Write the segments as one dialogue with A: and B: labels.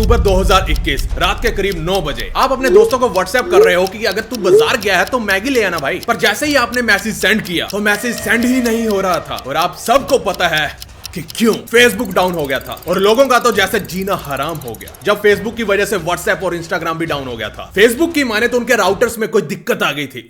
A: अक्टूबर 2021 रात के करीब 9 बजे आप अपने दोस्तों को व्हाट्सएप कर रहे हो कि अगर तू बाजार गया है तो मैगी ले आना भाई। पर जैसे ही आपने मैसेज सेंड किया तो मैसेज सेंड ही नहीं हो रहा था। और आप सबको पता है कि क्यों? फेसबुक डाउन हो गया था और लोगों का तो जैसे जीना हराम हो गया जब फेसबुक की वजह से व्हाट्सएप और इंस्टाग्राम भी डाउन हो गया था। फेसबुक की माने तो उनके राउटर्स में कोई दिक्कत आ गई थी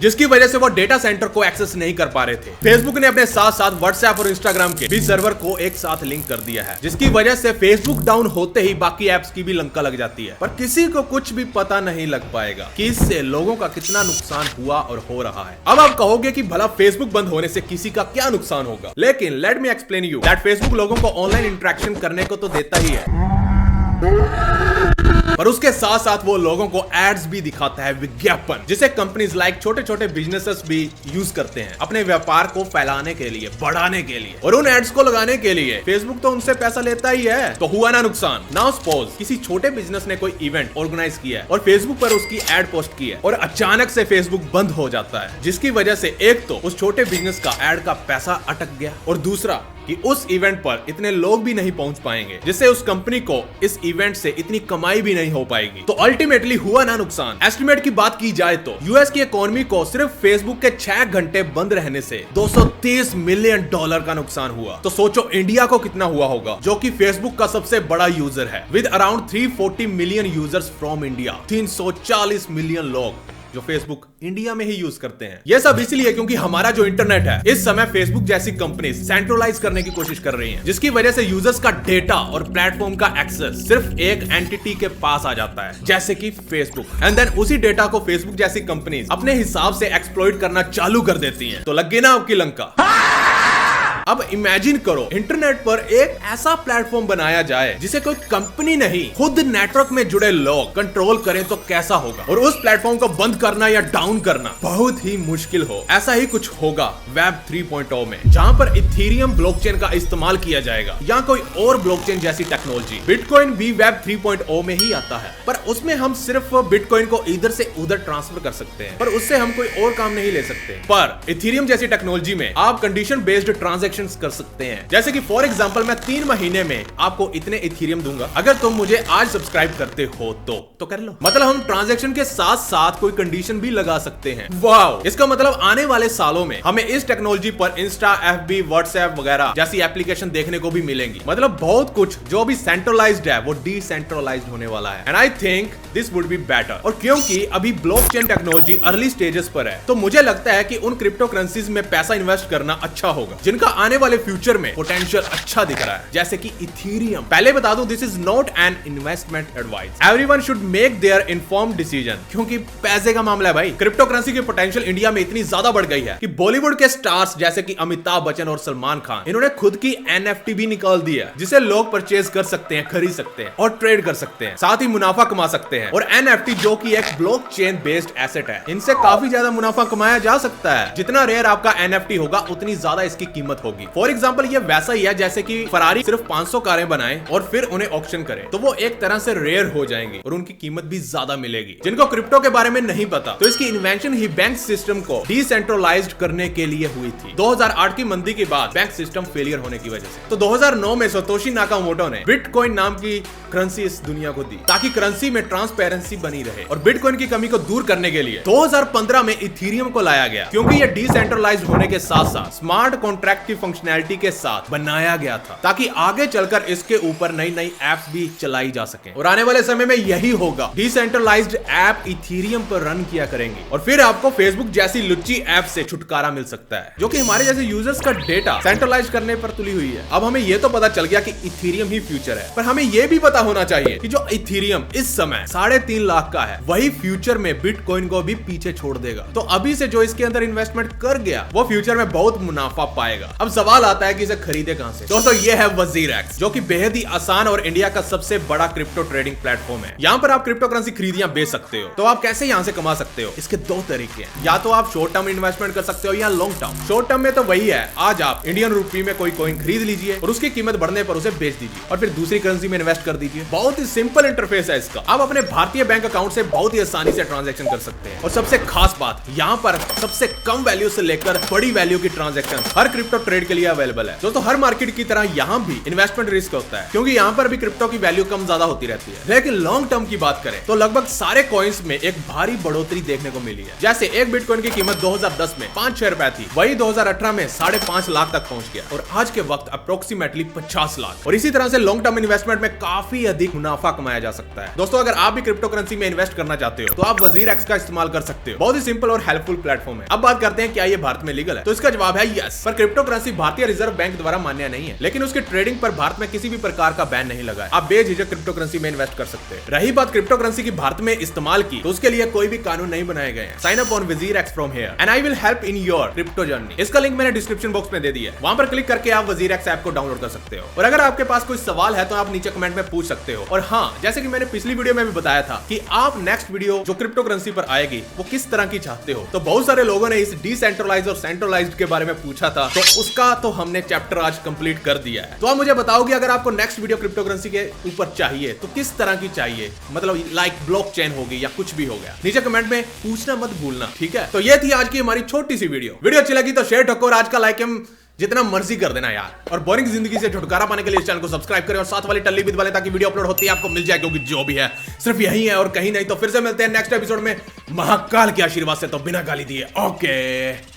A: जिसकी वजह से वो डेटा सेंटर को एक्सेस नहीं कर पा रहे थे। फेसबुक ने अपने साथ साथ व्हाट्सएप और इंस्टाग्राम के भी सर्वर को एक साथ लिंक कर दिया है, जिसकी वजह से फेसबुक डाउन होते ही बाकी एप्स की भी लंका लग जाती है। पर किसी को कुछ भी पता नहीं लग पाएगा कि इससे लोगों का कितना नुकसान हुआ और हो रहा है। अब आप कहोगे कि भला फेसबुक बंद होने से किसी का क्या नुकसान होगा, लेकिन let me explain you that Facebook लोगों को ऑनलाइन इंटरेक्शन करने को तो देता ही है, पर उसके साथ साथ वो लोगों को एड्स भी दिखाता है, विज्ञापन, जिसे कंपनीज लाइक छोटे छोटे बिजनेसेस भी यूज करते हैं अपने व्यापार को फैलाने के लिए, बढ़ाने के लिए। और उन एड्स को लगाने के लिए फेसबुक तो उनसे पैसा लेता ही है। तो हुआ ना नुकसान। नाउ सपोज किसी छोटे बिजनेस ने कोई इवेंट ऑर्गेनाइज किया है और फेसबुक पर उसकी एड पोस्ट की है और अचानक से फेसबुक बंद हो जाता है, जिसकी वजह से एक तो उस छोटे बिजनेस का एड का पैसा अटक गया और दूसरा कि उस इवेंट पर इतने लोग भी नहीं पहुंच पाएंगे, जिससे उस कंपनी को इस इवेंट से इतनी कमाई भी नहीं हो पाएगी। तो अल्टीमेटली हुआ ना नुकसान। एस्टिमेट की बात की जाए तो यूएस की इकोनॉमी को सिर्फ फेसबुक के 6 घंटे बंद रहने से $230 मिलियन का नुकसान हुआ। तो सोचो इंडिया को कितना हुआ होगा, जो कि फेसबुक का सबसे बड़ा यूजर है with around 340 million users from India. 340 million लोग जो फेसबुक इंडिया में ही यूज करते हैं। यह सब इसलिए क्योंकि हमारा जो इंटरनेट है इस समय फेसबुक जैसी कंपनी सेंट्रलाइज करने की कोशिश कर रही हैं, जिसकी वजह से यूजर्स का डेटा और प्लेटफॉर्म का एक्सेस सिर्फ एक एंटिटी के पास आ जाता है, जैसे कि फेसबुक, एंड देन उसी डेटा को फेसबुक जैसी कंपनी अपने हिसाब से एक्सप्लॉइट करना चालू कर देती हैं। तो लग गई ना आपकी लंका। अब इमेजिन करो इंटरनेट पर एक ऐसा प्लेटफॉर्म बनाया जाए जिसे कोई कंपनी नहीं, खुद नेटवर्क में जुड़े लोग कंट्रोल करें तो कैसा होगा। और उस प्लेटफॉर्म को बंद करना या डाउन करना बहुत ही मुश्किल हो। ऐसा ही कुछ होगा वेब 3.0 में, जहां पर इथेरियम ब्लॉकचेन का इस्तेमाल किया जाएगा या कोई और ब्लॉकचेन जैसी टेक्नोलॉजी। बिटकॉइन भी वेब 3.0 में ही आता है, पर उसमें हम सिर्फ बिटकॉइन को इधर से उधर ट्रांसफर कर सकते हैं, पर उससे हम कोई और काम नहीं ले सकते। पर इथेरियम जैसी टेक्नोलॉजी में आप कंडीशन बेस्ड ट्रांजैक्शन कर सकते हैं, जैसे कि फॉर एग्जांपल मैं 3 महीने में आपको इतने इथेरियम दूंगा अगर तुम मुझे आज सब्सक्राइब करते हो तो कर लो। मतलब हम ट्रांजैक्शन के साथ साथ कोई कंडीशन भी लगा सकते हैं। वाओ! इसका मतलब आने वाले सालों में हमें इस टेक्नोलॉजी पर इंस्टा, एफबी, व्हाट्सएप वगैरह जैसी एप्लीकेशन देखने को भी मिलेंगी। मतलब बहुत कुछ जो भी सेंट्रलाइज्ड है वो डिसेंट्रलाइज्ड होने वाला है, and I think this would be better. और क्योंकि अभी ब्लॉकचेन टेक्नोलॉजी अर्ली स्टेजेस पर है, तो मुझे लगता है कि उन क्रिप्टो करेंसीज में पैसा इन्वेस्ट करना अच्छा होगा जिनका आने वाले फ्यूचर में पोटेंशियल अच्छा दिख रहा है, जैसे कि इथेरियम। पहले बता दूं, this is not an investment advice. Everyone should make their informed decision, क्योंकि पैसे का मामला है भाई। क्रिप्टो करेंसी की पोटेंशियल इंडिया में इतनी ज्यादा बढ़ गई है कि बॉलीवुड के स्टार्स जैसे कि अमिताभ बच्चन और सलमान खान, इन्होंने खुद की NFT भी निकाल दी है, जिसे लोग परचेज कर सकते हैं, खरीद सकते हैं और ट्रेड कर सकते हैं, साथ ही मुनाफा कमा सकते हैं। और NFT जो कि एक ब्लॉकचेन बेस्ड एसेट है, इनसे काफी ज्यादा मुनाफा कमाया जा सकता है। जितना रेयर आपका NFT होगा उतनी ज्यादा इसकी कीमत होगी। फॉर एग्जांपल ये वैसा ही है जैसे कि फरारी सिर्फ 500 कारें बनाए और फिर उन्हें ऑक्शन करे, तो वो एक तरह से रेयर हो जाएंगे और उनकी कीमत भी ज्यादा मिलेगी। जिनको क्रिप्टो के बारे में नहीं पता, तो इसकी इन्वेंशन ही बैंक सिस्टम को डिसेंट्रलाइज्ड करने के लिए हुई थी 2008 की मंदी के बाद, बैंक सिस्टम फेलियर होने की वजह से। तो 2009 में सतोशी नाकामोटो ने बिटकॉइन नाम की करेंसी इस दुनिया को दी, ताकि करेंसी में ट्रांसपेरेंसी बनी रहे। और बिटकॉइन की कमी को दूर करने के लिए 2015 में इथेरियम को लाया गया, क्योंकि ये डिसेंट्रलाइज्ड होने के साथ साथ स्मार्ट कॉन्ट्रैक्ट की फंक्शनैलिटी के साथ बनाया गया था, ताकि आगे चलकर इसके ऊपर नई नई एप्स भी चलाई जा सके। और आने वाले समय में यही होगा, डिसेंट्रलाइज्ड ऐप इथेरियम पर रन किया करेंगे और फिर आपको फेसबुक जैसी लुच्ची ऐप से छुटकारा मिल सकता है, जो कि हमारे जैसे यूजर्स का डेटा सेंट्रलाइज करने पर तुली हुई है। अब हमें यह तो पता चल गया कि इथेरियम ही फ्यूचर है, पर हमें यह भी पता होना चाहिए कि जो इथेरियम इस समय 3.5 लाख का है, वही फ्यूचर में बिटकॉइन को भी पीछे छोड़ देगा। तो अभी से जो इसके अंदर इन्वेस्टमेंट कर गया, वो फ्यूचर में बहुत मुनाफा पाएगा। अब सवाल आता है कि इसे खरीदे कहां से? दोस्तों ये है WazirX, जो कि बेहद ही आसान और इंडिया का सबसे बड़ा क्रिप्टो ट्रेडिंग प्लेटफॉर्म है। यहाँ पर आप क्रिप्टो करेंसी खरीद या बेच सकते हो। तो आप कैसे यहाँ से कमा सकते हो? इसके 2 तरीके हैं, या तो आप शॉर्ट टर्म इन्वेस्टमेंट कर सकते हो या लॉन्ग टर्म। शॉर्ट टर्म में तो वही है, आज आप इंडियन रुपी में कोई कॉइन खरीद लीजिए और उसकी कीमत बढ़ने पर उसे बेच दीजिए और फिर दूसरी करेंसी में इन्वेस्ट कर दीजिए। बहुत ही सिंपल इंटरफेस है इसका। आप अपने भारतीय बैंक अकाउंट से बहुत ही आसानी से ट्रांजैक्शन कर सकते हैं। और सबसे खास बात, यहाँ पर सबसे कम वैल्यू से लेकर बड़ी वैल्यू की ट्रांजैक्शन हर क्रिप्टो ट्रेड के लिए अवेलेबल है। दोस्तों हर मार्केट की तरह यहाँ भी इन्वेस्टमेंट रिस्क होता है, क्योंकि यहाँ पर भी क्रिप्टो की वैल्यू कम ज्यादा होती रहती है। लेकिन लॉन्ग टर्म की बात करें तो लगभग सारे कॉइन्स में एक भारी बढ़ोतरी देखने को मिली है। जैसे एक बिटकॉइन की कीमत 2010 में 5-6 रुपए थी, वही 2018 में 5.5 लाख तक पहुंच गया और आज के वक्त अप्रोक्सीमेटली 50 लाख। और इसी तरह से लॉन्ग टर्म इन्वेस्टमेंट में काफी अधिक मुनाफा कमाया जा सकता है। दोस्तों अगर आप भी क्रिप्टो करेंसी में इन्वेस्ट करना चाहते हो तो आप WazirX का इस्तेमाल कर सकते हो। बहुत ही सिंपल और हेल्पफुल प्लेटफॉर्म है। अब बात करते हैं क्या ये भारत में लीगल है, तो इसका जवाब है यस। पर क्रिप्टो करेंसी भारतीय रिजर्व बैंक द्वारा मान्य नहीं है, लेकिन उसकी ट्रेडिंग पर भारत में किसी भी प्रकार का बैन नहीं लगा है। आप बेझिझक क्रिप्टो करेंसी में इन्वेस्ट कर सकते हैं। रही बात क्रिप्टो करेंसी की भारत में इस्तेमाल की, तो उसके लिए कोई भी कानून नहीं बनाए गए हैं। Sign up on WazirX from here and I will help in your crypto journey. इसका लिंक मैंने डिस्क्रिप्शन बॉक्स में दे दिया है, वहां पर क्लिक करके आप WazirX ऐप को डाउनलोड कर सकते हो। और अगर आपके पास कोई सवाल है तो आप नीचे कमेंट में पूछ सकते हो। और हाँ, जैसे कि मैंने पिछली वीडियो में भी बताया था कि आप नेक्स्ट वीडियो जो क्रिप्टो करेंसी पर आएगी वो किस तरह की चाहते हो, तो बहुत सारे लोगों ने इस डिसेंट्रलाइज्ड और सेंट्रलाइज्ड के बारे में पूछा था, तो उसका तो हमने चैप्टर आज कंप्लीट कर दिया है। तो आप मुझे बताओ कि अगर आपको नेक्स्ट वीडियो क्रिप्टो करेंसी के ऊपर चाहिए तो किस तरह की चाहिए, मतलब लाइक ब्लॉकचेन होगी या कुछ भी हो गया, नीचे कमेंट में पूछना मत भूलना, ठीक है। तो ये थी आज की हमारी छोटी सी वीडियो अच्छी लगी तो शेयर ठोको और आज का लाइक हम जितना मर्जी कर देना यार। और बोरिंग जिंदगी से छुटकारा पाने के लिए इस चैनल को सब्सक्राइब करें और साथ वाली टल्ली बिद वाले, ताकि वीडियो अपलोड होती है आपको मिल जाए, क्योंकि जो भी है सिर्फ यही है और कहीं नहीं। तो फिर से मिलते हैं नेक्स्ट एपिसोड में महाकाल के आशीर्वाद से, तो बिना गाली दिए ओके।